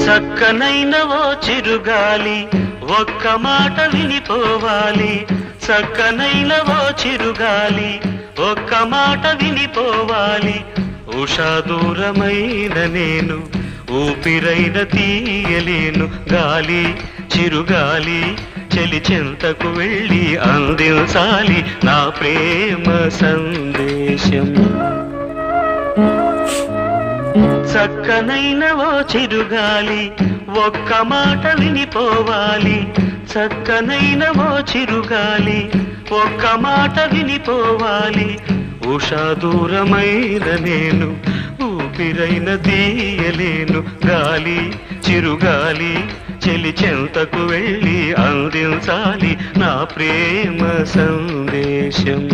చక్కనైన ఓ చిరుగాలి ఒక్క మాట వినిపోవాలి. చక్కనైన ఓ చిరుగాలి ఒక్క మాట వినిపోవాలి. ఉషా దూరమైన నేను ఊపిరైన తీయలేను. గాలి చిరుగాలి చెలి చెంతకు వెళ్ళి అందించాలి నా ప్రేమ సందేశం. చక్కనైన ఓ చిరుగాలి ఒక్క మాట వినిపోవాలి. చక్కనైన ఓ చిరుగాలి ఒక్క మాట వినిపోవాలి. ఉషా దూరమైన నేను ఊపిరైన తీయలేను. గాలి చిరుగాలి చెలి చెంతకు వెళ్ళి అందించాలి నా ప్రేమ సందేశం.